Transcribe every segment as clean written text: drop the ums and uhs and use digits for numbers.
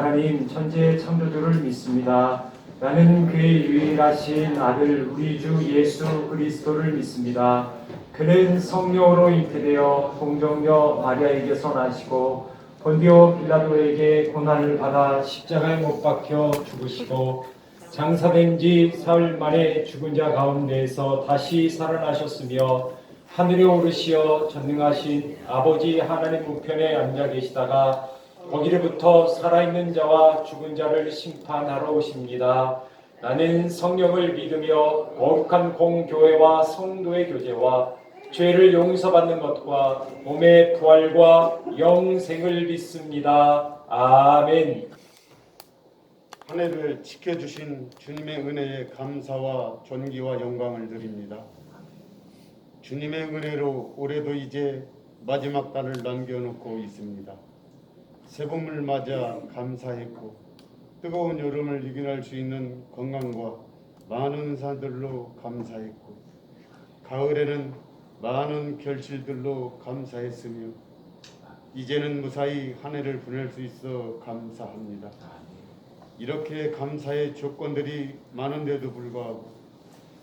하나님 천지의 창조주를 믿습니다. 나는 그의 유일하신 아들 우리 주 예수 그리스도를 믿습니다. 그는 성령으로 잉태되어 동정녀 마리아에게서 나시고 본디오 빌라도에게 고난을 받아 십자가에 못 박혀 죽으시고 장사된 지 사흘 만에 죽은 자 가운데에서 다시 살아나셨으며 하늘에 오르시어 전능하신 아버지 하나님 우편에 앉아 계시다가 거기로부터 살아있는 자와 죽은 자를 심판하러 오십니다. 나는 성령을 믿으며 거룩한 공교회와 성도의 교제와 죄를 용서받는 것과 몸의 부활과 영생을 믿습니다. 아멘. 한 해를 지켜주신 주님의 은혜에 감사와 존귀와 영광을 드립니다. 주님의 은혜로 올해도 이제 마지막 달을 남겨놓고 있습니다. 새봄을 맞아 감사했고 뜨거운 여름을 이겨낼 수 있는 건강과 많은 산들로 감사했고 가을에는 많은 결실들로 감사했으며 이제는 무사히 한 해를 보낼 수 있어 감사합니다. 이렇게 감사의 조건들이 많은데도 불구하고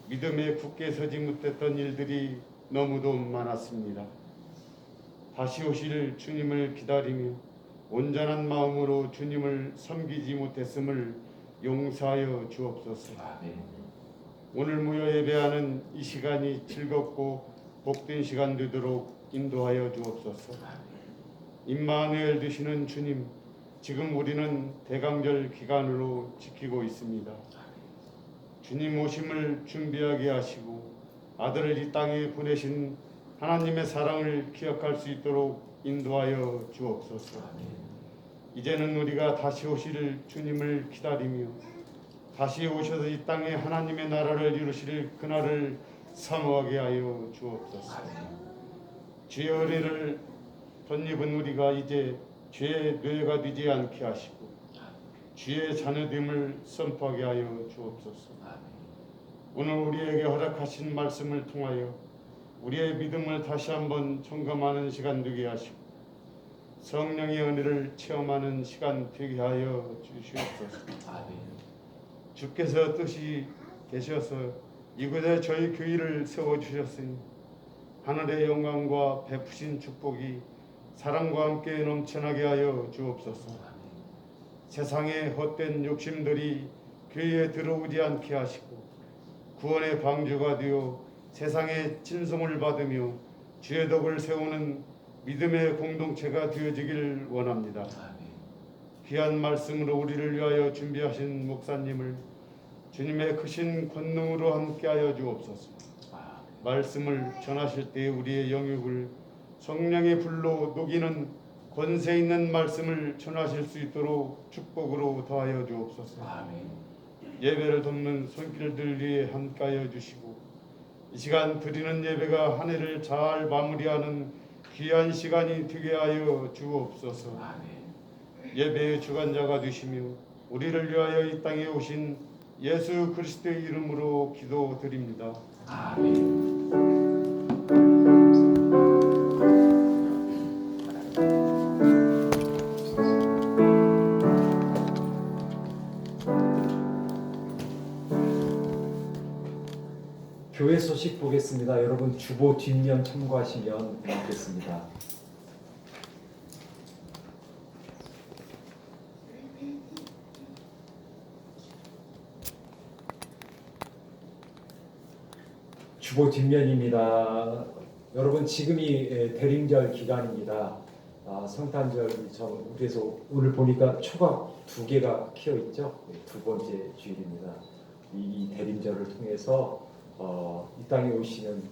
믿음에 굳게 서지 못했던 일들이 너무도 많았습니다. 다시 오실 주님을 기다리며 온전한 마음으로 주님을 섬기지 못했음을 용서하여 주옵소서. 오늘 모여 예배하는 이 시간이 즐겁고 복된 시간 되도록 인도하여 주옵소서. 임마누엘 되시는 주님, 지금 우리는 대강절 기간으로 지키고 있습니다. 주님 오심을 준비하게 하시고 아들을 이 땅에 보내신 하나님의 사랑을 기억할 수 있도록 인도하여 주옵소서. 이제는 우리가 다시 오실 주님을 기다리며 다시 오셔서 이 땅에 하나님의 나라를 이루실 그날을 사모하게 하여 주옵소서. 주의 은혜를 덧입은 우리가 이제 죄의 뇌가 되지 않게 하시고 주의 자녀됨을 선포하게 하여 주옵소서. 오늘 우리에게 허락하신 말씀을 통하여 우리의 믿음을 다시 한번 점검하는 시간 되게 하시고 성령의 은혜를 체험하는 시간 되게 하여 주시옵소서. 주께서 뜻이 계셔서 이곳에 저희 교회를 세워주셨으니 하늘의 영광과 베푸신 축복이 사랑과 함께 넘쳐나게 하여 주옵소서. 세상의 헛된 욕심들이 교회에 들어오지 않게 하시고 구원의 방주가 되어 세상의 진송을 받으며 주의 덕을 세우는 믿음의 공동체가 되어지길 원합니다. 귀한 말씀으로 우리를 위하여 준비하신 목사님을 주님의 크신 권능으로 함께하여 주옵소서. 말씀을 전하실 때 우리의 영역을 성령의 불로 녹이는 권세 있는 말씀을 전하실 수 있도록 축복으로 더하여 주옵소서. 예배를 돕는 손길들 위해 함께하여 주시고 이 시간 드리는 예배가 한 해를 잘 마무리하는 귀한 시간이 되게 하여 주옵소서. 예배의 주관자가 되시며 우리를 위하여 이 땅에 오신 예수 그리스도의 이름으로 기도드립니다. 아멘. 교회 소식 보겠습니다. 여러분 주보 뒷면 참고하시면 되겠습니다. 주보 뒷면입니다. 여러분 지금이 대림절 기간입니다. 성탄절 그래서 오늘 보니까 초각 2개가 피어 있죠. 두 번째 주일입니다. 이 대림절을 통해서 이 땅에 오시는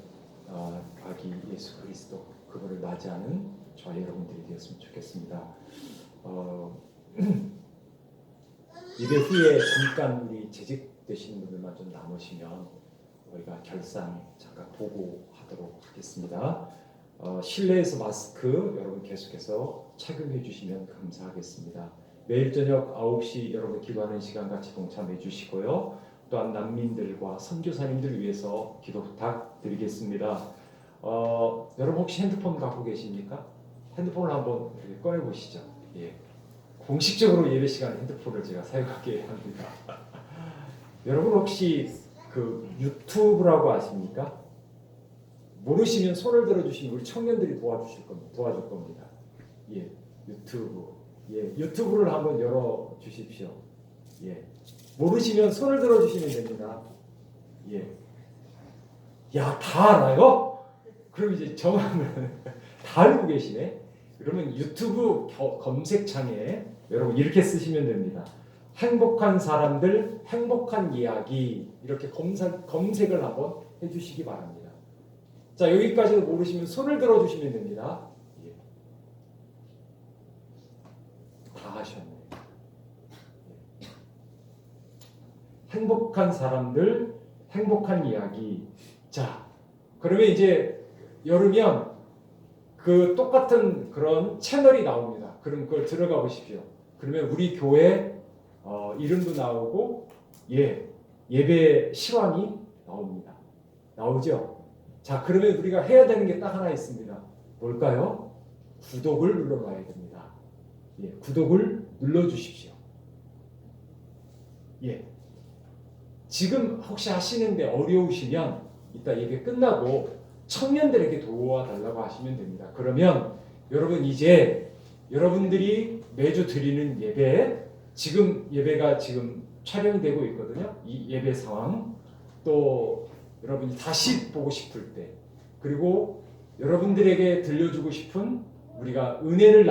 아기 예수 그리스도 그분을 맞이하는 저희 여러분들이 되었으면 좋겠습니다. 예배 후에 잠깐 우리 재직되시는 분들만 좀 남으시면 우리가 결산 잠깐 보고하도록 하겠습니다. 실내에서 마스크 여러분 계속해서 착용해 주시면 감사하겠습니다. 매일 저녁 9시 여러분 기도하는 시간 같이 동참해 주시고요. 또한 난민들과 선교사님들을 위해서 기도 부탁드리겠습니다. 여러분 혹시 핸드폰 갖고 계십니까? 핸드폰을 한번 꺼내 보시죠. 예. 공식적으로 예배 시간 핸드폰을 제가 사용하게 합니다. 여러분 혹시 그 유튜브라고 아십니까? 모르시면 손을 들어주시면 우리 청년들이 도와줄 겁니다. 예, 유튜브. 예, 유튜브를 한번 열어 주십시오. 예, 모르시면 손을 들어주시면 됩니다. 예, 야, 다 알아요? 그럼 이제 정하면 다 알고 계시네. 그러면 유튜브 검색창에 여러분 이렇게 쓰시면 됩니다. 행복한 사람들, 행복한 이야기 이렇게 검색을 한번 해주시기 바랍니다. 자, 여기까지도 모르시면 손을 들어주시면 됩니다. 예. 다 하셨네. 예. 행복한 사람들, 행복한 이야기. 자, 그러면 이제 열으면 그 똑같은 그런 채널이 나옵니다. 그럼 그걸 들어가 보십시오. 그러면 우리 교회 이름도 나오고 예배 실황이 나옵니다. 나오죠? 자, 그러면 우리가 해야 되는 게 딱 하나 있습니다. 뭘까요? 구독을 눌러놔야 됩니다. 예, 구독을 눌러주십시오. 예, 지금 혹시 하시는데 어려우시면 이따 예배 끝나고 청년들에게 도와달라고 하시면 됩니다. 그러면 여러분 이제 여러분들이 매주 드리는 예배, 지금 예배가 지금 촬영되고 있거든요. 이 예배 상황, 또 여러분이 다시 보고 싶을 때, 그리고 여러분들에게 들려주고 싶은 우리가 은혜를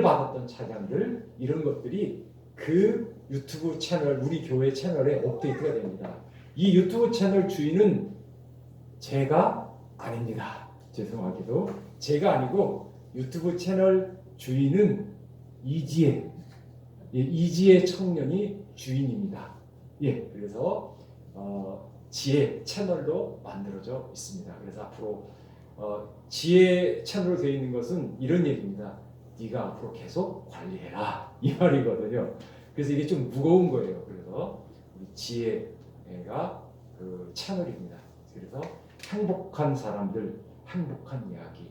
받았던 찬양들, 이런 것들이 그 유튜브 채널, 우리 교회 채널에 업데이트가 됩니다. 이 유튜브 채널 주인은 제가 아닙니다. 죄송하게도 제가 아니고 유튜브 채널 주인은 이지혜 청년이 주인입니다. 예, 그래서 지혜 채널도 만들어져 있습니다. 그래서 앞으로 지혜 채널로 되어 있는 것은 이런 얘기입니다. 네가 앞으로 계속 관리해라 이 말이거든요. 그래서 이게 좀 무거운 거예요. 그래서 우리 지혜가 그 채널입니다. 그래서 행복한 사람들, 행복한 이야기.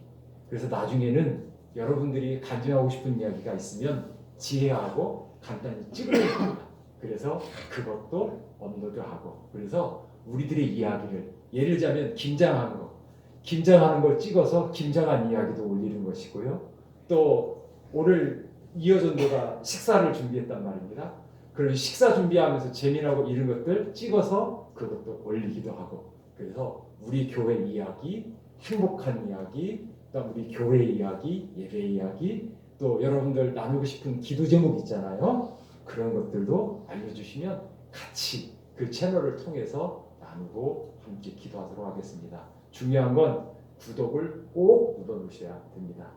그래서 나중에는 여러분들이 간증하고 싶은 이야기가 있으면 지혜하고 간단히 찍으면 됩니다. 그래서 그것도 업로드하고, 그래서 우리들의 이야기를, 예를 들자면 김장하는 걸 찍어서 김장한 이야기도 올리는 것이고요. 또 오늘 이어전도가 식사를 준비했단 말입니다. 그런 식사 준비하면서 재미나고 이런 것들 찍어서 그것도 올리기도 하고, 그래서 우리 교회 이야기, 행복한 이야기, 그다음 우리 교회 이야기, 예배 이야기, 또 여러분들 나누고 싶은 기도 제목 있잖아요. 그런 것들도 알려주시면 같이 그 채널을 통해서 나누고 함께 기도하도록 하겠습니다. 중요한 건 구독을 꼭 눌러주셔야 됩니다.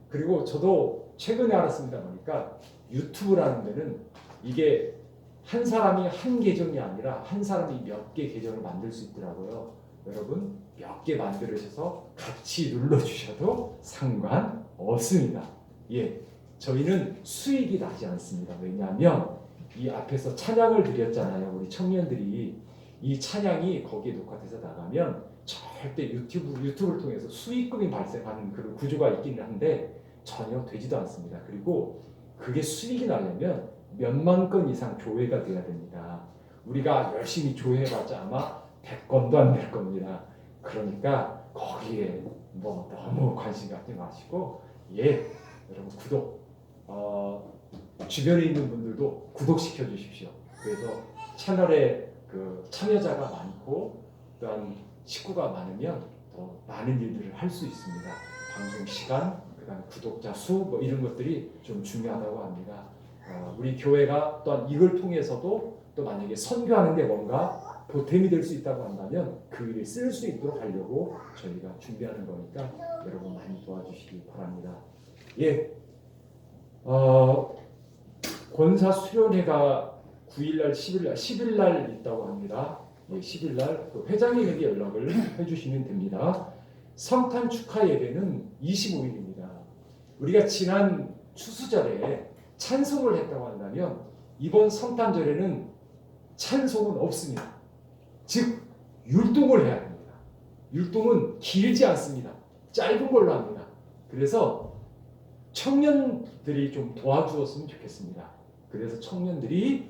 그리고 저도 최근에 알았습니다. 보니까 유튜브라는 데는 이게 한 사람이 한 계정이 아니라 한 사람이 몇 개 계정을 만들 수 있더라고요. 여러분 몇 개 만들으셔서 같이 눌러주셔도 상관없습니다. 예, 저희는 수익이 나지 않습니다. 왜냐하면 이 앞에서 찬양을 드렸잖아요. 우리 청년들이 이 찬양이 거기에 녹화돼서 나가면 절대 유튜브를 통해서 수익금이 발생하는 그런 구조가 있기는 한데 전혀 되지도 않습니다. 그리고 그게 수익이 나려면 몇만 건 이상 조회가 돼야 됩니다. 우리가 열심히 조회해봤자 아마 100건도 안 될 겁니다. 그러니까 거기에 뭐 너무 관심 갖지 마시고, 예, 여러분 구독, 주변에 있는 분들도 구독시켜 주십시오. 그래서 채널에 그 참여자가 많고 또한 식구가 많으면 더 많은 일들을 할 수 있습니다. 방송 시간, 그다음 구독자 수, 뭐 이런 것들이 좀 중요하다고 합니다. 우리 교회가 또한 이걸 통해서도 또 만약에 선교하는데 뭔가 보탬이 될 수 있다고 한다면 그 일을 쓸 수 있도록 하려고 저희가 준비하는 거니까 여러분 많이 도와주시기 바랍니다. 예, 권사 수련회가 9일날, 10일날 있다고 합니다. 예, 10일날 그 회장님에게 연락을 해주시면 됩니다. 성탄 축하 예배는 25일입니다. 우리가 지난 추수절에 찬송을 했다고 한다면 이번 성탄절에는 찬송은 없습니다. 즉 율동을 해야 합니다. 율동은 길지 않습니다. 짧은 걸로 합니다. 그래서 청년들이 좀 도와주었으면 좋겠습니다. 그래서 청년들이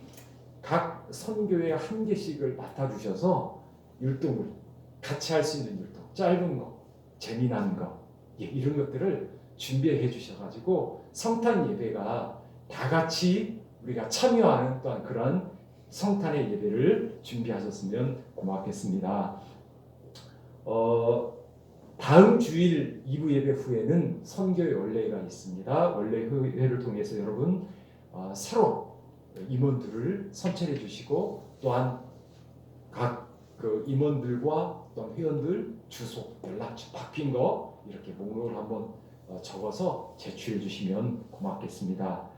각 선교회 한 개씩을 맡아주셔서 율동을 같이 할 수 있는 율동, 짧은 거, 재미난 거, 이런 것들을 준비해 주셔가지고 성탄 예배가 다 같이 우리가 참여하는 또한 그런 성탄의 예배를 준비하셨으면 고맙겠습니다. 다음 주일 2부 예배 후에는 선교의 원례가 있습니다. 원례회를 통해서 여러분 새로 임원들을 선출해 주시고 또한 각 그 임원들과 또한 회원들 주소, 연락처 바뀐 거 이렇게 목록을 한번 적어서 제출해 주시면 고맙겠습니다.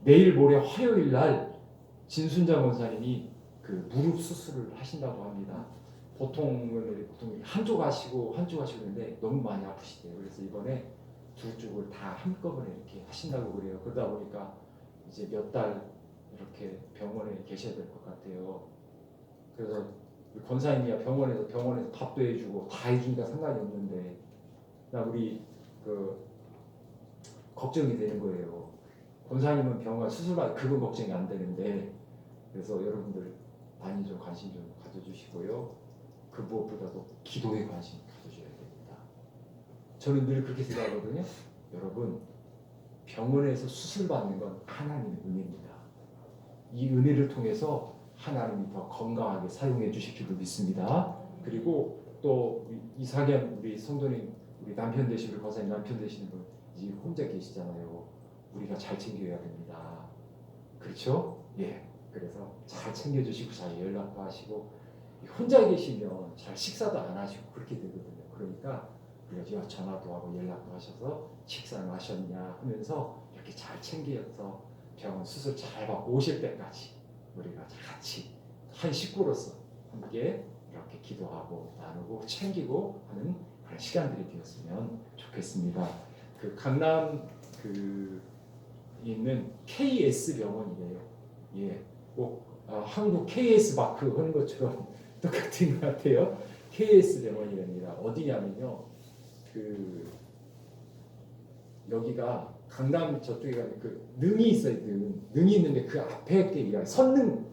내일 모레 화요일 날 진순자 권사님이 그 무릎 수술을 하신다고 합니다. 보통 한쪽 하시고 있는데 너무 많이 아프시대요. 그래서 이번에 두 쪽을 다 한꺼번에 이렇게 하신다고 그래요. 그러다 보니까 이제 몇 달 이렇게 병원에 계셔야 될 것 같아요. 그래서 권사님이야 병원에서 밥도 해주고 다 해주니까 상관이 없는데 나 우리 그 걱정이 되는 거예요. 권사님은 병원 수술받아 그건 걱정이 안 되는데 그래서 여러분들 많이 좀 관심 좀 가져주시고요. 그 무엇보다도 기도에 관심 가져줘야 됩니다. 저는 늘 그렇게 생각하거든요. 여러분 병원에서 수술받는 건 하나님의 은혜입니다. 이 은혜를 통해서 하나님이 더 건강하게 사용해 주실 줄로 믿습니다. 그리고 또 이상현 우리 성도님 우리 남편 되시는 우리 권사님 남편 되시는 분 이제 혼자 계시잖아요. 우리가 잘 챙겨야 됩니다. 그렇죠? 예. 그래서 잘 챙겨주시고 잘 연락도 하시고 혼자 계시면 잘 식사도 안 하시고 그렇게 되거든요. 그러니까 우리가 전화도 하고 연락도 하셔서 식사는 하셨냐 하면서 이렇게 잘 챙겨서 병원 수술 잘 받고 오실 때까지 우리가 같이 한 식구로서 함께 이렇게 기도하고 나누고 챙기고 하는 그런 시간들이 되었으면 좋겠습니다. 그 강남 그 있는 KS 병원이래요. 예, 꼭 한국 KS 마크 하는 것처럼 똑같은 것 같아요. KS 병원이랍니다. 어디냐면요, 그 여기가 강남 저쪽에 가면 그 능이 있어요. 능이 있는데 그 앞에 게 선능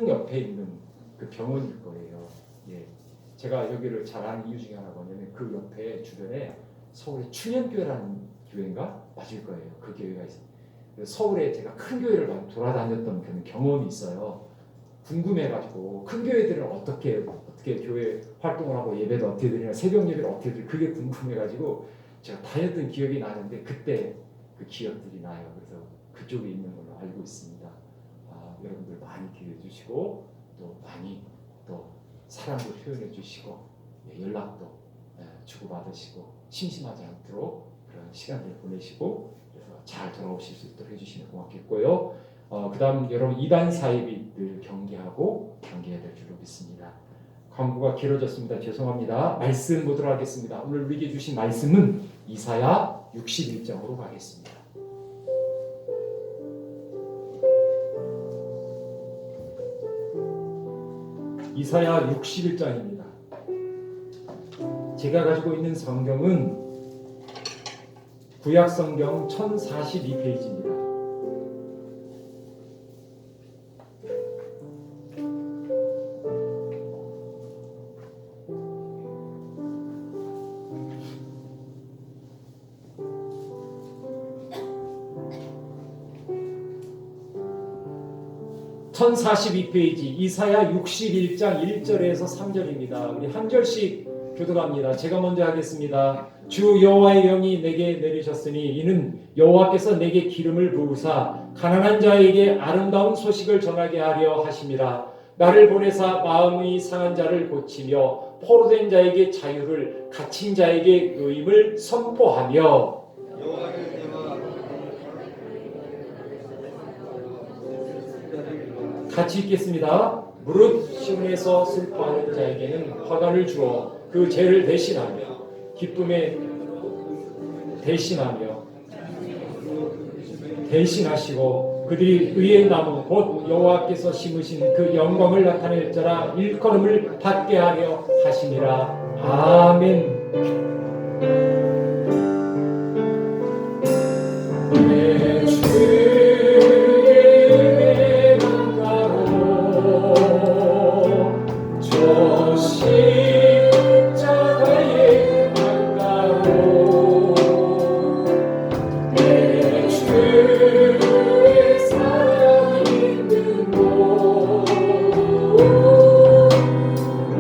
옆에 있는 그 병원일 거예요. 예, 제가 여기를 잘 아는 이유 중에 하나가 뭐냐면 그 옆에 주변에 서울의 충현교회라는 교회인가 맞을 거예요. 그 교회가 있어요. 서울에 제가 큰 교회를 많이 돌아다녔던 그런 경험이 있어요. 궁금해가지고 큰 교회들은 어떻게 교회 활동을 하고 예배도 어떻게 드리냐, 새벽 예배를 어떻게 드리냐 그게 궁금해가지고 제가 다녔던 기억이 나는데 그때 그 기억들이 나요. 그래서 그쪽에 있는 걸로 알고 있습니다. 여러분들 많이 기대해 주시고 또 많이 또 사랑도 표현해 주시고 연락도 주고받으시고 심심하지 않도록 그런 시간을 보내시고 그래서 잘 돌아오실 수 있도록 해주시면 고맙겠고요. 그 다음 여러분 이단 사입이 늘 경계해야 될 줄로 믿습니다. 광고가 길어졌습니다. 죄송합니다. 말씀 보도록 하겠습니다. 오늘 우리에게 주신 말씀은 이사야 61장으로 가겠습니다. 이사야 61장입니다. 제가 가지고 있는 성경은 구약 성경 1042페이지입니다. (1042페이지) 이사야 61장 1절에서 3절입니다. 우리 한 절씩 교독합니다. 제가 먼저 하겠습니다. 주 여호와의 영이 내게 내리셨으니 이는 여호와께서 내게 기름을 부으사 가난한 자에게 아름다운 소식을 전하게 하려 하심이라. 나를 보내사 마음이 상한 자를 고치며 포로된 자에게 자유를 갇힌 자에게 의임을 선포하며. 같이 읽겠습니다. 무릇 시온에서 슬퍼하는 자에게는 화관을 주어 그 죄를 대신하며 기쁨에 대신하시고 그들이 의의 나무 곧 여호와께서 심으신 그 영광을 나타낼 자라 일컬음을 받게 하려 하심이라. 아멘. 내 주의 강가로 저 십자가의 강가로 내 주의 사랑 있는 곳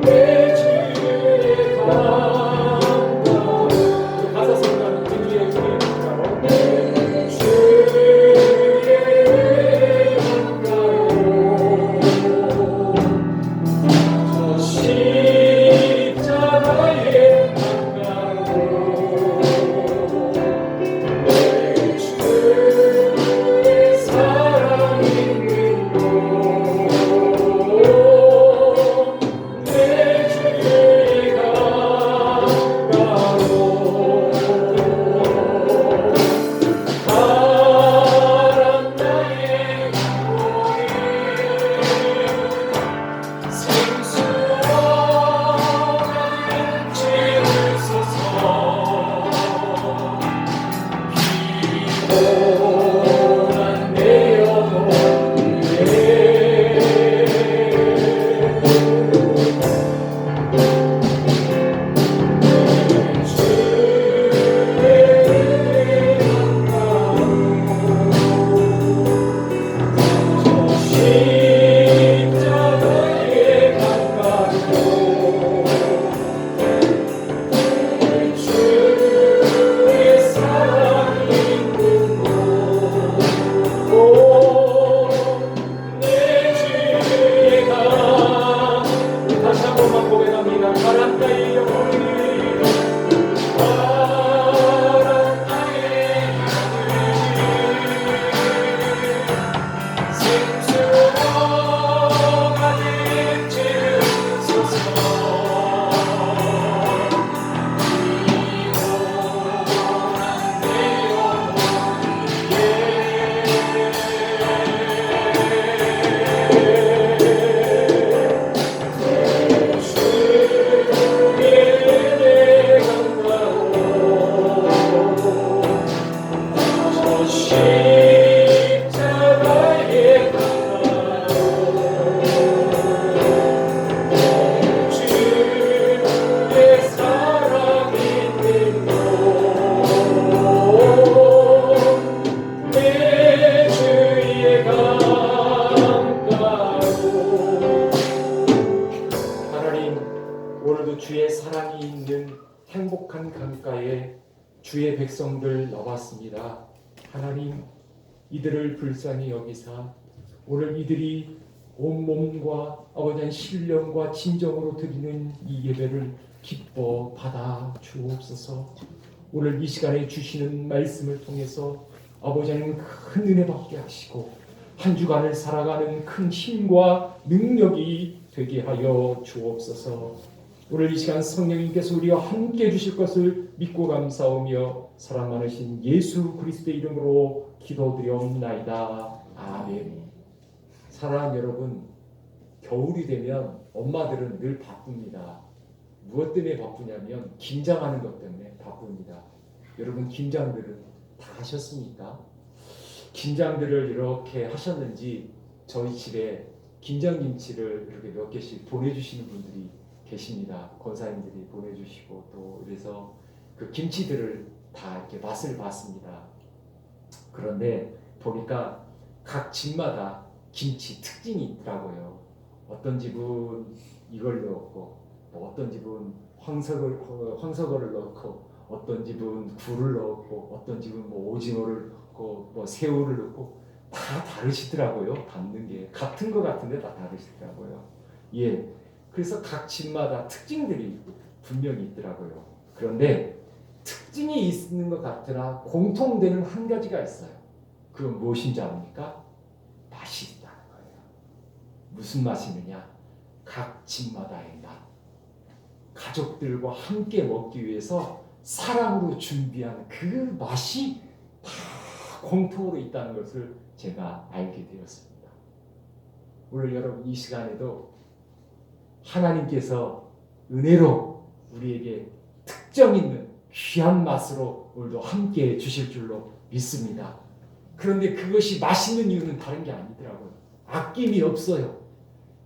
내 주의 강가로 가사 생각하는 그 주의 강가로 내 주의 강가로 저 십자가의 강가로 내 주의 사랑 있는 곳 내 주의 강가로 바람 나의 고에 생수와 채우소서 피곤한 내 영혼 위에 십자가의 강가로 주의 사랑 있는 곳 내 주의 강 다시 한 번만 고백합니다. 바람 나의 영혼이 바람 나의 생수로 가득 채우소서 피곤한 내 영혼 위에 주의 강가로 저 십자가의 강가로 주의 사랑 있는 곳내 주의 강가로 하나님, 오늘도 주의 사랑이 있는 행복한 강가에 주의 백성들 나왔습니다. 하나님, 이들을 불쌍히 여기사 오늘 이들이 온 몸과 아버지 신령과 진정으로 드리는 이 예배를 기뻐 받아 주옵소서. 오늘 이 시간에 주시는 말씀을 통해서 아버지 하나님 큰 은혜 받게 하시고 한 주간을 살아가는 큰 힘과 능력이 되게 하여 주옵소서. 오늘 이 시간 성령님께서 우리와 함께 해주실 것을 믿고 감사하며 사랑 많으신 예수 그리스도의 이름으로 기도드리옵나이다. 아멘. 사랑하는 여러분, 겨울이 되면 엄마들은 늘 바쁩니다. 무엇 때문에 바쁘냐면 김장하는 것 때문에 바쁩니다. 여러분, 김장들은 다 하셨습니까? 김장들을 이렇게 하셨는지 저희 집에 김장김치를 이렇게 몇 개씩 보내주시는 분들이 계십니다. 권사님들이 보내주시고 또 그래서 그 김치들을 다 이렇게 맛을 봤습니다. 그런데 보니까 각 집마다 김치 특징이 있더라고요. 어떤 집은 이걸 넣었고 또 어떤 집은 황석어를 넣고 어떤 집은 굴을 넣었고 어떤 집은 뭐 오징어를 넣고 뭐 새우를 넣고 다 다르시더라고요. 담는 게 같은 거 같은데 다 다르시더라고요. 예, 그래서 각 집마다 특징들이 분명히 있더라고요. 그런데 특징이 있는 것 같으나 공통되는 한 가지가 있어요. 그건 무엇인지 압니까? 맛이 있다는 거예요. 무슨 맛이느냐? 각 집마다의 맛. 가족들과 함께 먹기 위해서 사랑으로 준비한 그 맛이 다 공통으로 있다는 것을 제가 알게 되었습니다. 오늘 여러분 이 시간에도 하나님께서 은혜로 우리에게 특정 있는 귀한 맛으로 오늘도 함께 주실 줄로 믿습니다. 그런데 그것이 맛있는 이유는 다른 게 아니더라고요. 아낌이 없어요.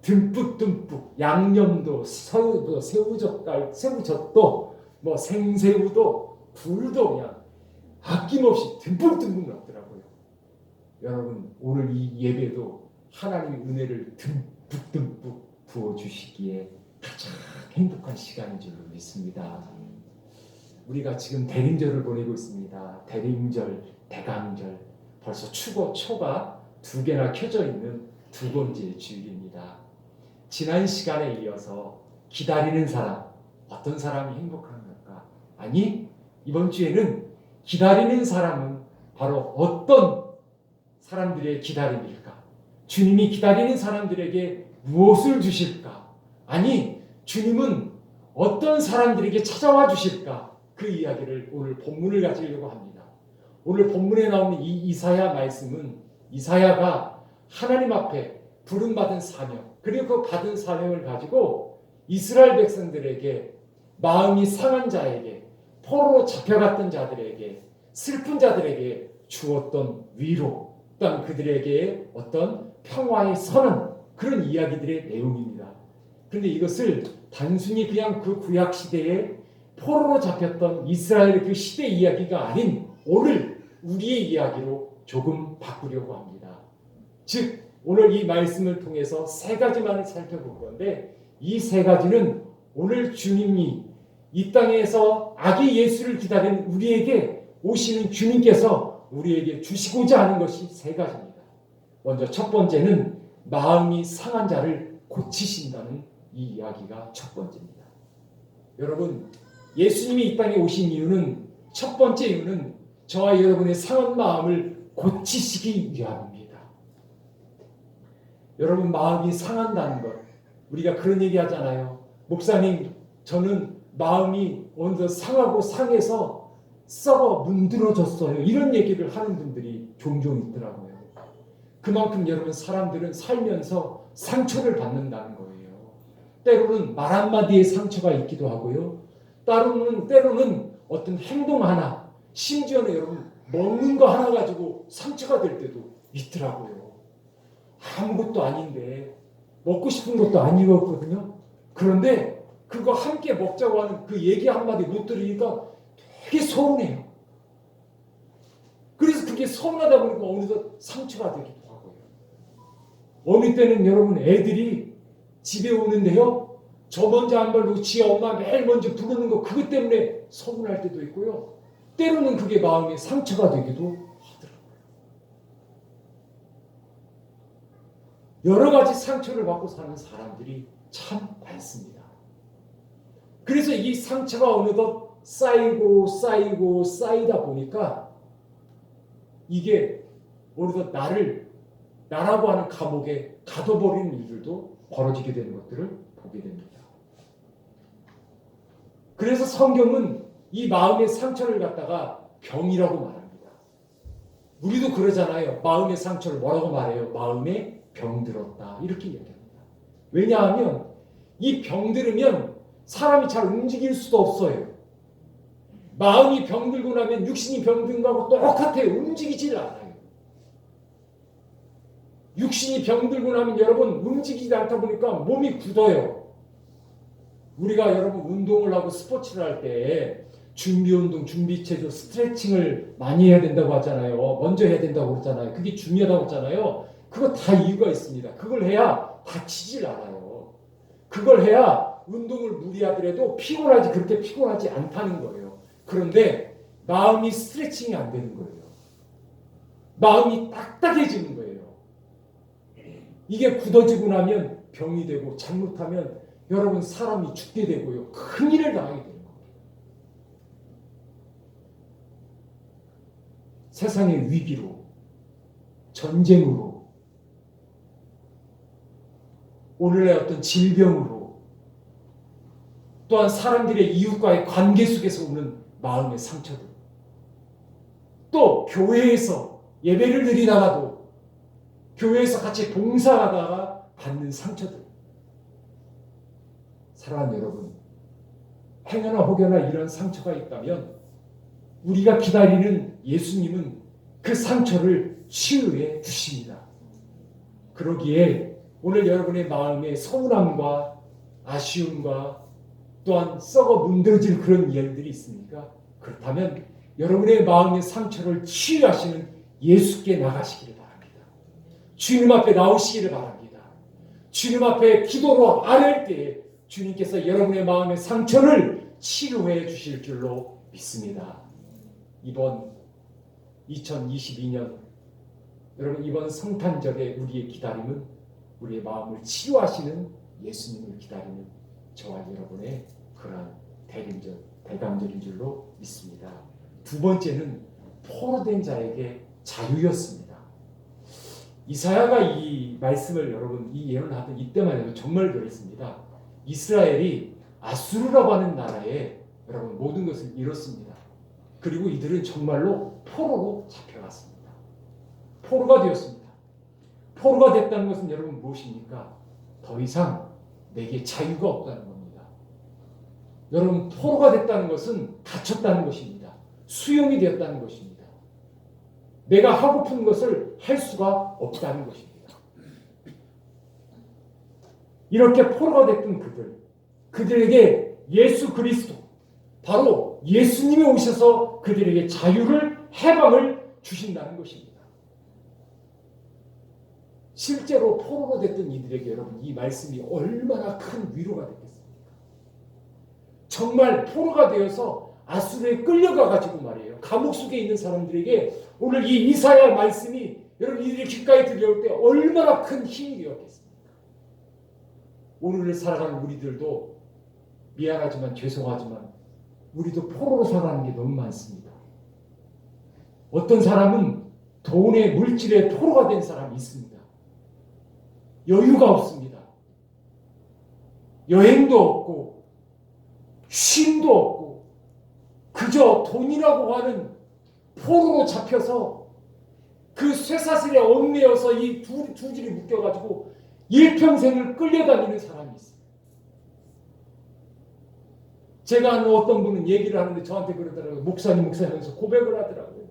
듬뿍듬뿍 양념도 새우도 새우젓갈 새우젓도 뭐 생새우도 굴도 그냥 아낌없이 듬뿍듬뿍 넣더라고요. 여러분 오늘 이 예배도 하나님의 은혜를 듬뿍듬뿍 부어주시기에 가장 행복한 시간인 줄로 믿습니다. 우리가 지금 대림절을 보내고 있습니다. 대림절, 대강절, 벌써 추고 초가 두 개나 켜져 있는 두 번째 주일입니다. 지난 시간에 이어서 기다리는 사람, 어떤 사람이 행복한 걸까? 아니, 이번 주에는 기다리는 사람은 바로 어떤 사람들의 기다림일까? 주님이 기다리는 사람들에게 무엇을 주실까? 아니, 주님은 어떤 사람들에게 찾아와 주실까? 그 이야기를 오늘 본문을 가지려고 합니다. 오늘 본문에 나오는 이 이사야 말씀은 이사야가 하나님 앞에 부름받은 사명, 그리고 그 받은 사명을 가지고 이스라엘 백성들에게, 마음이 상한 자에게, 포로로 잡혀갔던 자들에게, 슬픈 자들에게 주었던 위로, 또한 그들에게 어떤 평화의 선언, 그런 이야기들의 내용입니다. 그런데 이것을 단순히 그냥 그 구약 시대에 포로로 잡혔던 이스라엘의 그 시대 이야기가 아닌 오늘 우리의 이야기로 조금 바꾸려고 합니다. 즉 오늘 이 말씀을 통해서 세 가지만을 살펴볼 건데, 이 세 가지는 오늘 주님이 이 땅에서 아기 예수를 기다리는 우리에게 오시는 주님께서 우리에게 주시고자 하는 것이 세 가지입니다. 먼저 첫 번째는 마음이 상한 자를 고치신다는 이 이야기가 첫 번째입니다. 여러분, 예수님이 이 땅에 오신 이유는, 첫 번째 이유는 저와 여러분의 상한 마음을 고치시기 위함입니다. 여러분, 마음이 상한다는 것, 우리가 그런 얘기 하잖아요. 목사님, 저는 마음이 어느덧 상하고 상해서 썩어 문드러졌어요. 이런 얘기를 하는 분들이 종종 있더라고요. 그만큼 여러분, 사람들은 살면서 상처를 받는다는 거예요. 때로는 말 한마디에 상처가 있기도 하고요. 때로는 어떤 행동 하나, 심지어는 여러분 먹는 거 하나 가지고 상처가 될 때도 있더라고요. 아무것도 아닌데, 먹고 싶은 것도 아니었거든요. 그런데 그거 함께 먹자고 하는 그 얘기 한마디 못 들으니까 되게 서운해요. 그래서 그게 서운하다 보니까 어느덧 상처가 되기도 하고요. 어느 때는 여러분, 애들이 집에 오는데요, 저 먼저 안 부르고 지 엄마 매일 먼저 부르는 거, 그것 때문에 서운할 때도 있고요. 때로는 그게 마음에 상처가 되기도 하더라고요. 여러 가지 상처를 받고 사는 사람들이 참 많습니다. 그래서 이 상처가 어느덧 쌓이다 보니까 이게 어느덧 나라고 하는 감옥에 가둬버리는 일들도 벌어지게 되는 것들을 보게 됩니다. 그래서 성경은 이 마음의 상처를 갖다가 병이라고 말합니다. 우리도 그러잖아요. 마음의 상처를 뭐라고 말해요? 마음에 병들었다, 이렇게 얘기합니다. 왜냐하면 이 병들으면 사람이 잘 움직일 수도 없어요. 마음이 병들고 나면 육신이 병든 거하고 똑같아요. 움직이질 않아요. 육신이 병들고 나면 여러분 움직이지 않다 보니까 몸이 굳어요. 우리가 여러분 운동을 하고 스포츠를 할 때 준비운동, 준비체조, 스트레칭을 많이 해야 된다고 하잖아요. 먼저 해야 된다고 그러잖아요. 그게 중요하다고 하잖아요. 그거 다 이유가 있습니다. 그걸 해야 다치질 않아요. 그걸 해야 운동을 무리하더라도 그렇게 피곤하지 않다는 거예요. 그런데 마음이 스트레칭이 안 되는 거예요. 마음이 딱딱해지는 거예요. 이게 굳어지고 나면 병이 되고, 잘못하면 여러분 사람이 죽게 되고요. 큰일을 당하게 되는 거예요. 세상의 위기로, 전쟁으로, 오늘의 어떤 질병으로, 또한 사람들의 이웃과의 관계 속에서 오는 마음의 상처들, 또 교회에서 예배를 드리다가도 교회에서 같이 봉사하다가 받는 상처들. 사랑하는 여러분, 행여나 혹여나 이런 상처가 있다면 우리가 기다리는 예수님은 그 상처를 치유해 주십니다. 그러기에 오늘 여러분의 마음에 서운함과 아쉬움과 또한 썩어 문드러질 그런 일들이 있습니까? 그렇다면 여러분의 마음의 상처를 치유하시는 예수께 나가시기를 바랍니다. 주님 앞에 나오시기를 바랍니다. 주님 앞에 기도로 아뢰을 때에 주님께서 여러분의 마음의 상처를 치유해 주실 줄로 믿습니다. 이번 2022년 여러분 이번 성탄절에 우리의 기다림은 우리의 마음을 치유하시는 예수님을 기다리는 저와 여러분의 그러한 대감절인 줄로 믿습니다. 두 번째는 포로된 자에게 자유였습니다. 이사야가 이 말씀을 여러분 이 예언을 하던 이때만 해도 정말 그랬습니다. 이스라엘이 아수르라고 하는 나라에 여러분 모든 것을 잃었습니다. 그리고 이들은 정말로 포로로 잡혀갔습니다. 포로가 되었습니다. 포로가 됐다는 것은 여러분 무엇입니까? 더 이상 내게 자유가 없다는 겁니다. 여러분 포로가 됐다는 것은 갇혔다는 것입니다. 수용이 되었다는 것입니다. 내가 하고픈 것을 할 수가 없다는 것입니다. 이렇게 포로가 됐던 그들에게 예수 그리스도 바로 예수님이 오셔서 그들에게 자유를 해방을 주신다는 것입니다. 실제로 포로가 됐던 이들에게 여러분 이 말씀이 얼마나 큰 위로가 됐겠습니까? 정말 포로가 되어서 아수르에 끌려가 가지고 말이에요. 감옥 속에 있는 사람들에게 오늘 이 이사야 말씀이 여러분 이들이 귓가에 들려올 때 얼마나 큰 힘이 되었겠습니까? 오늘을 살아가는 우리들도 미안하지만 죄송하지만 우리도 포로로 살아가는 게 너무 많습니다. 어떤 사람은 돈의 물질의 포로가 된 사람이 있습니다. 여유가 없습니다. 여행도 없고 쉼도 없고 그저 돈이라고 하는 포로로 잡혀서 그 쇠사슬에 얽매여서 이 두 줄이 묶여가지고 일평생을 끌려다니는 사람이 있어요. 제가 아는 어떤 분은 얘기를 하는데 저한테 그러더라고요. 목사님 하면서 고백을 하더라고요.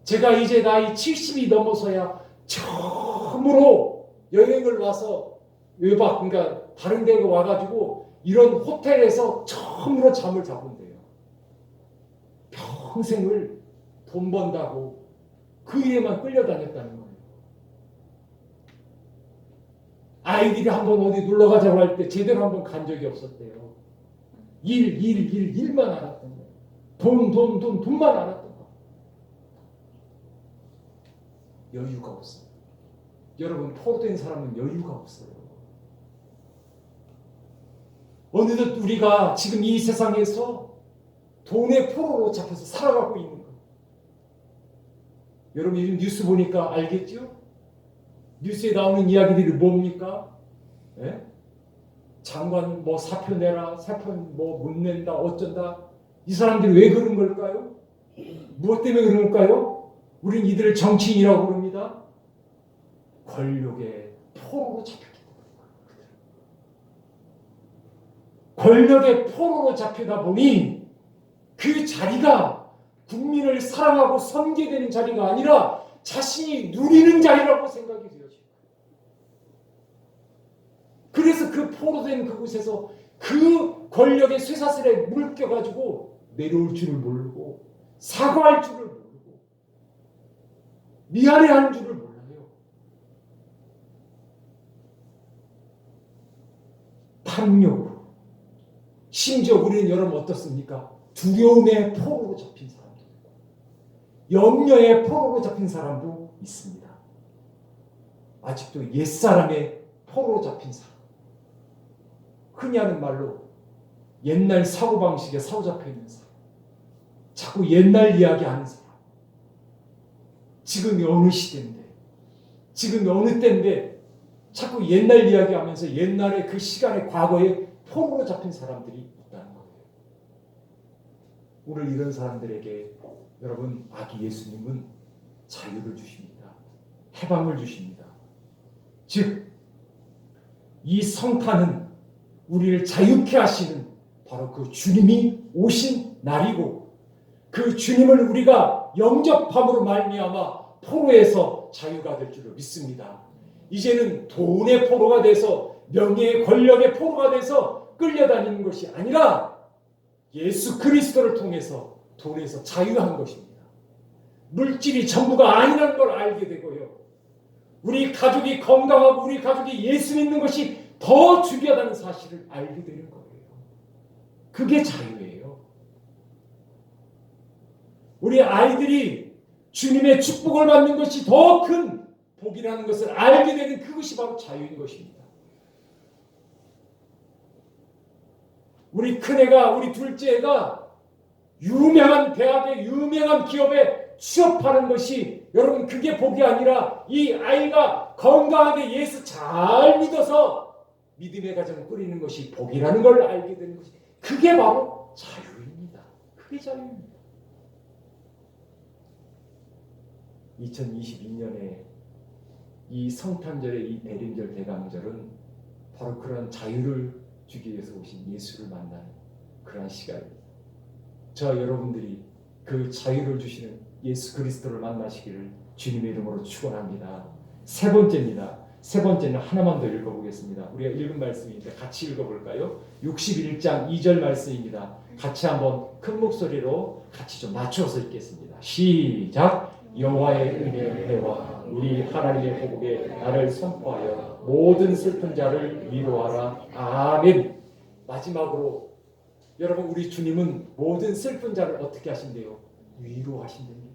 제가 이제 나이 70이 넘어서야 처음으로 여행을 와서 외박 그러니까 다른 데로 와가지고 이런 호텔에서 처음으로 잠을 자본대요. 평생을 돈 번다고 그 일에만 끌려다녔다는 거예요. 아이들이 한번 어디 놀러 가자고 할 때 제대로 한번 간 적이 없었대요. 일만 알았던 거예요. 돈만 알았던 거예요. 여유가 없어요. 여러분 포로된 사람은 여유가 없어요. 어느덧 우리가 지금 이 세상에서 돈의 포로로 잡혀서 살아가고 있는 거예요. 여러분 요즘 뉴스 보니까 알겠죠? 뉴스에 나오는 이야기들이 뭡니까? 예? 장관 뭐 사표 내라, 사표 뭐 못 낸다, 어쩐다. 이 사람들이 왜 그런 걸까요? 무엇 때문에 그런 걸까요? 우린 이들을 정치인이라고 부릅니다. 권력의 포로로 잡혔기 때문에. 권력의 포로로 잡히다 보니 그 자리가 국민을 사랑하고 섬기되는 자리가 아니라 자신이 누리는 자리라고 생각이 되어져요. 그래서 그 포로된 그곳에서 그 권력의 쇠사슬에 물겨가지고 내려올 줄을 모르고 사과할 줄을 모르고 미안해하는 줄을 몰라요. 탐욕으로 심지어 우리는 여러분 어떻습니까? 두려움의 포로로 잡힌 사람도 있고 염려의 포로로 잡힌 사람도 있습니다. 아직도 옛사람의 포로로 잡힌 사람, 흔히 하는 말로 옛날 사고방식에 사로잡혀 있는 사람, 자꾸 옛날 이야기하는 사람, 지금이 어느 시대인데, 지금이 어느 때인데 자꾸 옛날 이야기하면서 옛날의 그 시간의 과거에 포로로 잡힌 사람들이 있다는 거예요. 오늘 이런 사람들에게 여러분 아기 예수님은 자유를 주십니다. 해방을 주십니다. 즉 이 성탄은 우리를 자유케 하시는 바로 그 주님이 오신 날이고 그 주님을 우리가 영접함으로 말미암아 포로에서 자유가 될 줄로 믿습니다. 이제는 돈의 포로가 돼서 명예의 권력의 포로가 돼서 끌려다니는 것이 아니라 예수 그리스도를 통해서 돈에서 자유한 것입니다. 물질이 전부가 아니라는 걸 알게 되고요. 우리 가족이 건강하고 우리 가족이 예수 믿는 것이 더 중요하다는 사실을 알게 되는 거예요. 그게 자유예요. 우리 아이들이 주님의 축복을 받는 것이 더 큰 복이라는 것을 알게 되는 그것이 바로 자유인 것입니다. 우리 큰애가 우리 둘째가 유명한 대학에 유명한 기업에 취업하는 것이 여러분 그게 복이 아니라 이 아이가 건강하게 예수 잘 믿어서 믿음의 가정을 꾸리는 것이 복이라는 걸 알게 되는 것이 그게 바로 자유입니다. 그게 자유입니다. 2022년에 이 성탄절의 이 대림절 대강절은 바로 그런 자유를 주기 위해서 오신 예수를 만나는 그런 시간입니다. 저 여러분들이 그 자유를 주시는 예수 그리스도를 만나시기를 주님의 이름으로 축원합니다. 세 번째입니다. 세 번째는 하나만 더 읽어보겠습니다. 우리가 읽은 말씀인데 같이 읽어볼까요? 61장 2절 말씀입니다. 같이 한번 큰 목소리로 같이 좀 맞춰서 읽겠습니다. 시작! 여호와의 은혜의 해와 우리 하나님의 복에 나를 선포하여 모든 슬픈 자를 위로하라. 아멘. 마지막으로 여러분 우리 주님은 모든 슬픈 자를 어떻게 하신대요? 위로하신답니다.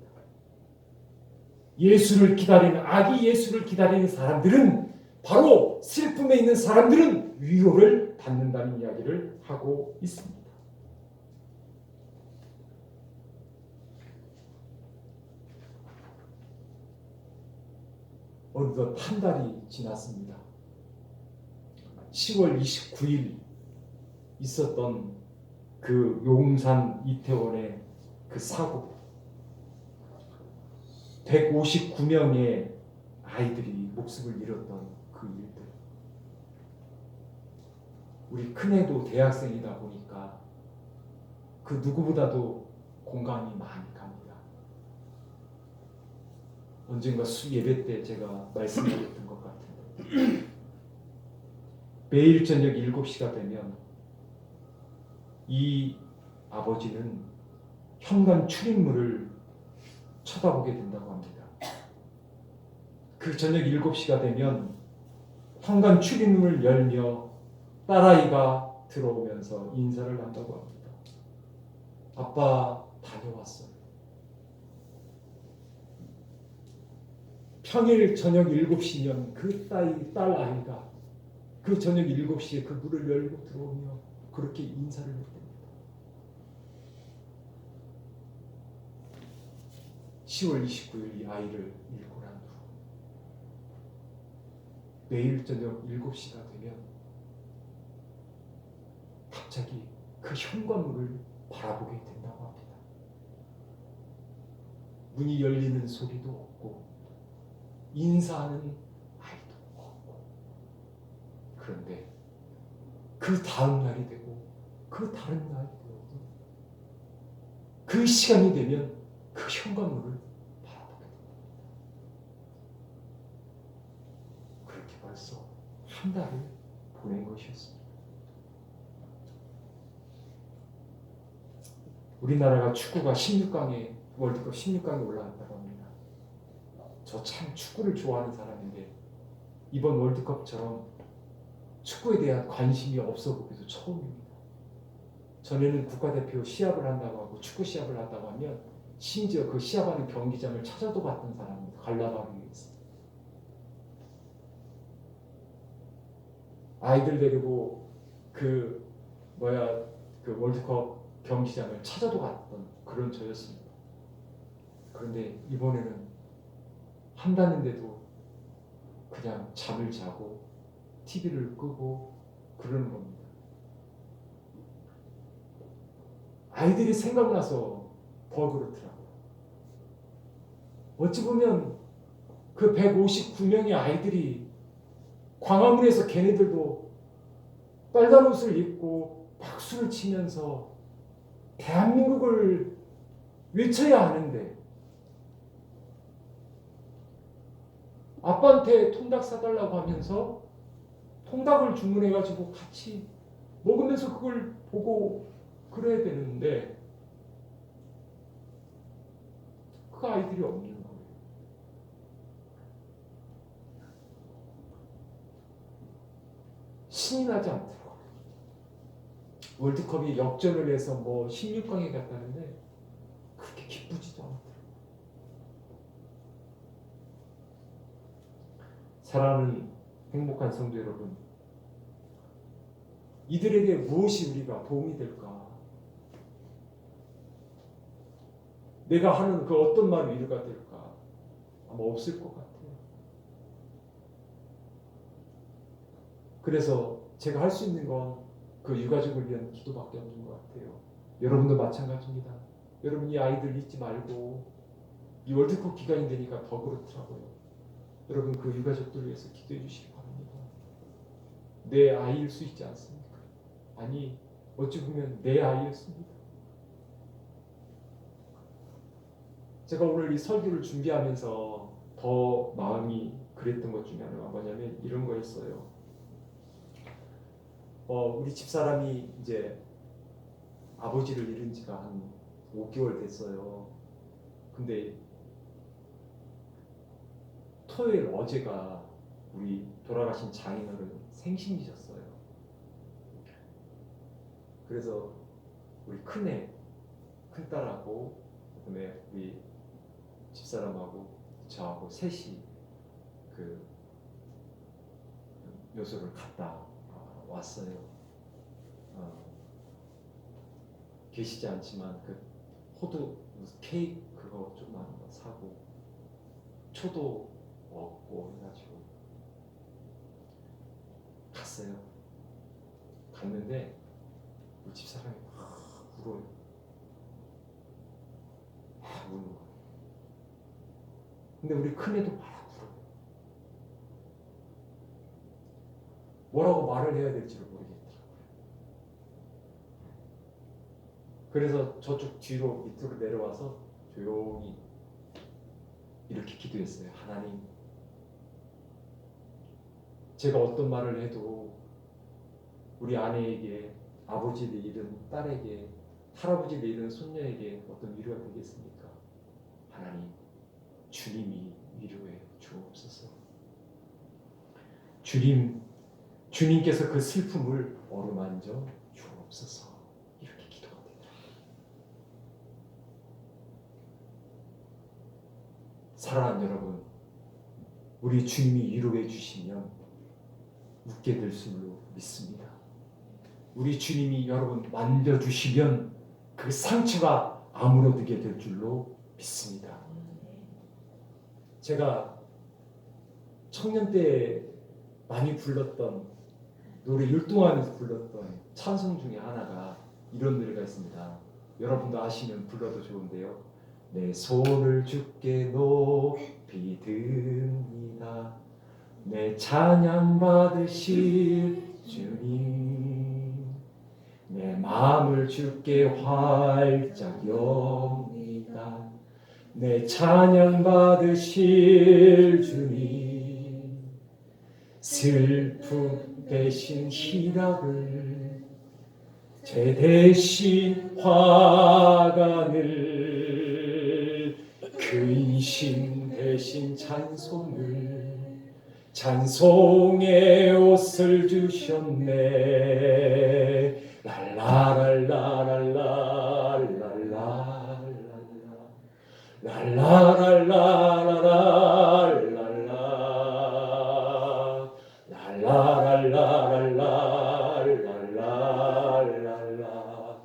예수를 기다리는 아기 예수를 기다리는 사람들은 바로 슬픔에 있는 사람들은 위로를 받는다는 이야기를 하고 있습니다. 어느덧 한 달이 지났습니다. 10월 29일 있었던 그 용산 이태원의 그 사고 159명의 아이들이 목숨을 잃었던 그 일들 우리 큰애도 대학생이다 보니까 그 누구보다도 공감이 많이 갑니다. 언젠가 수예배 때 제가 말씀드렸던 것 같은데 매일 저녁 7시가 되면 이 아버지는 현관 출입문을 쳐다보게 된다고 합니다. 그 저녁 7시가 되면 현관 출입문을 열며 딸아이가 들어오면서 인사를 한다고 합니다. 아빠 다녀왔어요. 평일 저녁 7시면 그 딸아이가 그 저녁 7시에 그 문을 열고 들어오며 그렇게 인사를 했답니다. 10월 29일 이 아이를 잃고 난 후 매일 저녁 7시가 되면 갑자기 그 현관문을 바라보게 된다고 합니다. 문이 열리는 소리도 없고 인사하는 아이도 없고 그런데 그 다음 날이 되고 그 다른 날이 되고 그 시간이 되면 그 현관문을 바라보게 됩니다. 그렇게 벌써 한 달을 보낸 것이었습니다. 우리나라가 축구가 16강에 월드컵 16강에 올라갔다고 합니다. 저 참 축구를 좋아하는 사람인데 이번 월드컵처럼 축구에 대한 관심이 없어 보기도 처음입니다. 전에는 국가대표 시합을 한다고 하고 축구 시합을 한다고 하면 심지어 그 시합하는 경기장을 찾아도 갔던 사람입니다. 관람하기 위해서. 아이들 데리고 그 월드컵 경기장을 찾아도 갔던 그런 저였습니다. 그런데 이번에는 한다는데도 그냥 잠을 자고 TV를 끄고 그러는 겁니다. 아이들이 생각나서 더 그렇더라고요. 어찌 보면 그 159명의 아이들이 광화문에서 걔네들도 빨간 옷을 입고 박수를 치면서 대한민국을 외쳐야 하는데 아빠한테 통닭 사달라고 하면서 통닭을 주문해가지고 같이 먹으면서 그걸 보고 그래야 되는데 그 아이들이 없는 거예요. 신이 나지 않더라고요. 월드컵이 역전을 해서 뭐 16강에 갔다는데 그렇게 기쁘지도 않더라고요. 사랑하는 행복한 성도 여러분, 이들에게 무엇이 우리가 도움이 될까? 내가 하는 그 어떤 말이 위로가 될까? 아마 없을 것 같아요. 그래서 제가 할 수 있는 건 그 유가족을 위한 기도밖에 없는 것 같아요. 여러분도 마찬가지입니다. 여러분 이 아이들 잊지 말고 이 월드컵 기간이 되니까 더 그렇더라고요. 여러분 그 유가족들 위해서 기도해 주시기 바랍니다. 내 아이일 수 있지 않습니까? 아니 어찌 보면 내 아이였습니다. 제가 오늘 이 설교를 준비하면서 더 마음이 그랬던 것 중에 하나가 뭐냐면 이런 거였어요. 우리 집사람이 이제 아버지를 잃은 지가 한 5개월 됐어요. 근데 토요일 어제가 우리 돌아가신 장인어른 생신이셨어요. 그래서 우리 큰딸하고 그다음에 우리 집사람하고 저하고 셋이 그 묘소를 갔다 왔어요. 계시지 않지만 그 호두 케이크 그거 좀만 사고 초도 먹고 해가지고 갔어요. 갔는데 우리 집사람이 막 울어요. 막 우는 거예요. 근데 우리 큰애도 막 울어요. 뭐라고 말을 해야 될지를 모르겠더라고요. 그래서 저쪽 뒤로 밑으로 내려와서 조용히 이렇게 기도했어요. 하나님, 제가 어떤 말을 해도 우리 아내에게, 아버지를 잃은 딸에게, 할아버지를 잃은 손녀에게 어떤 위로가 되겠습니까? 하나님, 주님이 위로해 주옵소서. 주님께서 그 슬픔을 어루만져 주옵소서. 이렇게 기도가 되더라고요. 사랑하는 여러분, 우리 주님이 위로해 주시면 웃게 될 줄로 믿습니다. 우리 주님이 여러분 만져주시면 그 상처가 아물어들게 될 줄로 믿습니다. 제가 청년 때 많이 불렀던 노래 율동하면서 불렀던 찬송 중에 하나가 이런 노래가 있습니다. 여러분도 아시면 불러도 좋은데요. 내 손을 주께 높이 듭니다. 내 찬양 받으실 주님, 내 마음을 주께 활짝 엽니다. 내 찬양 받으실 주님, 슬픔 대신 희락을, 죄 대신 화관을, 근심 대신 찬송을, 찬송의 옷을 주셨네. 랄라랄라랄라랄라 랄라랄라랄라랄라 랄라랄라랄라랄라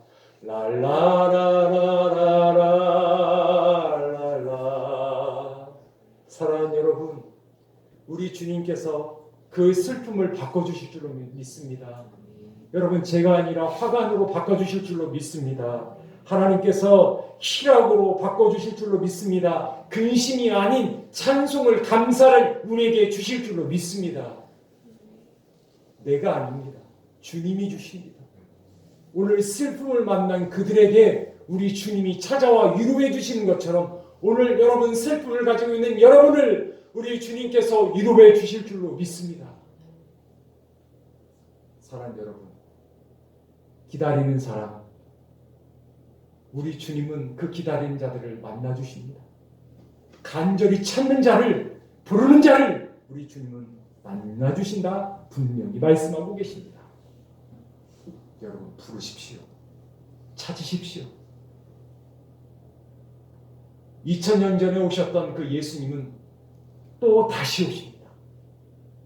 랄라라라라랄라. 사랑하는 여러분, 우리 주님께서 그 슬픔을 바꿔주실 줄로 믿습니다. 여러분, 제가 아니라 화관으로 바꿔주실 줄로 믿습니다. 하나님께서 희락으로 바꿔주실 줄로 믿습니다. 근심이 아닌 찬송을, 감사를 우리에게 주실 줄로 믿습니다. 내가 아닙니다. 주님이 주십니다. 오늘 슬픔을 만난 그들에게 우리 주님이 찾아와 위로해 주시는 것처럼 오늘 여러분 슬픔을 가지고 있는 여러분을 우리 주님께서 위로해 주실 줄로 믿습니다. 사랑하는 여러분, 기다리는 사람, 우리 주님은 그 기다리는 자들을 만나 주십니다. 간절히 찾는 자를, 부르는 자를 우리 주님은 만나 주신다 분명히 말씀하고 계십니다. 여러분 부르십시오. 찾으십시오. 2000년 전에 오셨던 그 예수님은 또 다시 오십니다.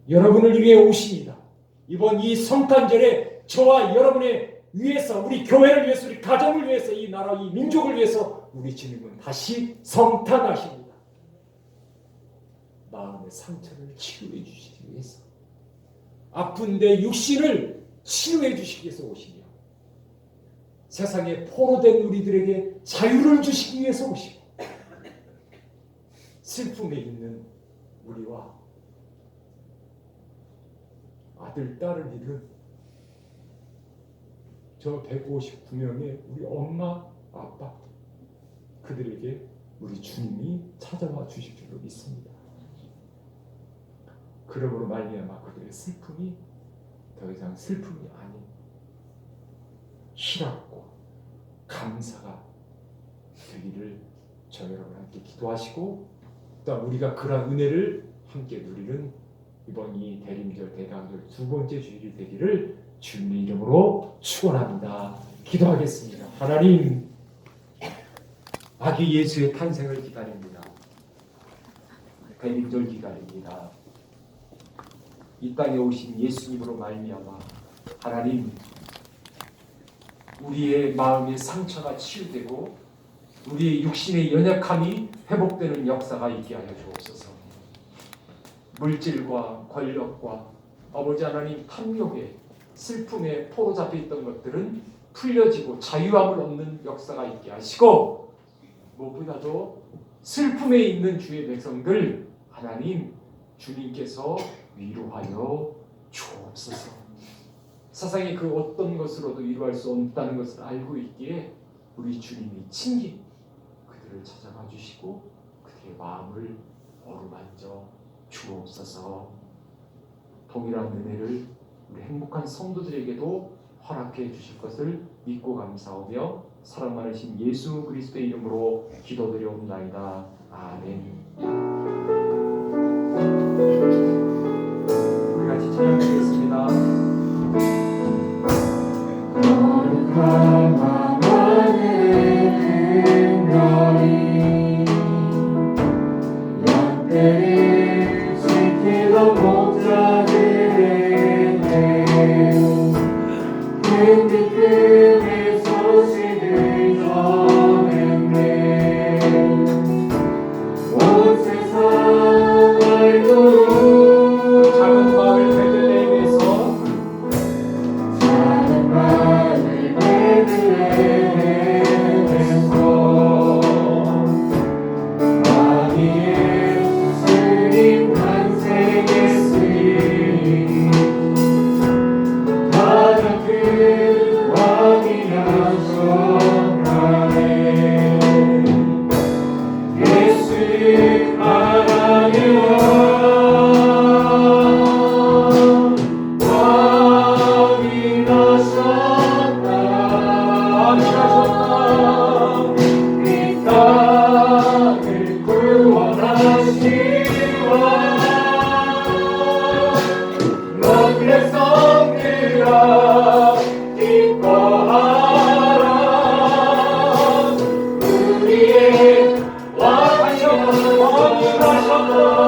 여러분을 위해 오십니다. 이번 이 성탄절에 저와 여러분의 위해서, 우리 교회를 위해서, 우리 가정을 위해서, 이 나라, 이 민족을 위해서 우리 주님은 다시 성탄하십니다. 마음의 상처를 치유해 주시기 위해서, 아픈 내 육신을 치유해 주시기 위해서 오시며, 세상에 포로된 우리들에게 자유를 주시기 위해서 오시고, 슬픔에 있는 우리와 아들, 딸을 잃은 저 159명의 우리 엄마, 아빠, 그들에게 우리 주님이 찾아와 주실 줄로 믿습니다. 그러므로 말미암아 그들의 슬픔이 더 이상 슬픔이 아닌 희락과 감사가 되기를 저 여러분 함께 기도하시고, 또 우리가 그런 은혜를 함께 누리는 이번 이 대림절 대강절 두 번째 주일이 되기를 주님의 이름으로 축원합니다. 기도하겠습니다. 하나님, 아기 예수의 탄생을 기다립니다. 대림절 기다립니다. 이 땅에 오신 예수님으로 말미암아 하나님, 우리의 마음의 상처가 치유되고 우리의 육신의 연약함이 회복되는 역사가 있게 하여 주옵소서. 물질과 권력과 아버지 하나님 탐욕에, 슬픔에 포로 잡혀 있던 것들은 풀려지고 자유함을 얻는 역사가 있게 하시고, 무엇보다도 슬픔에 있는 주의 백성들 하나님 주님께서 위로하여 주옵소서. 세상의 그 어떤 것으로도 위로할 수 없다는 것을 알고 있기에 우리 주님이 친히 그들을 찾아가 주시고 그들의 마음을 어루만져 주옵소서. 동일한 은혜를 우리 행복한 성도들에게도 허락해 주실 것을 믿고 감사하며 사랑 많으신 예수 그리스도의 이름으로 기도드려옵나이다. 아멘. 우리 같이 찬양하겠습니다. 거룩한 밤하늘의 큰 별이 양떼를 지키던 목자들에게 큰 기쁨의 소식을 전했네. 온 세상 알도록 작은 마을 베들레헴에서 작은 마을 베들레헴에서 아기 예수님 탄생했으니 가장 큰 왕이 나셨나네. 예수님 하나님 왕이 나셨다. 이 땅을 구원하신 왕, 넌 백성들아 기뻐하라. 우리의 왕이 나셨다.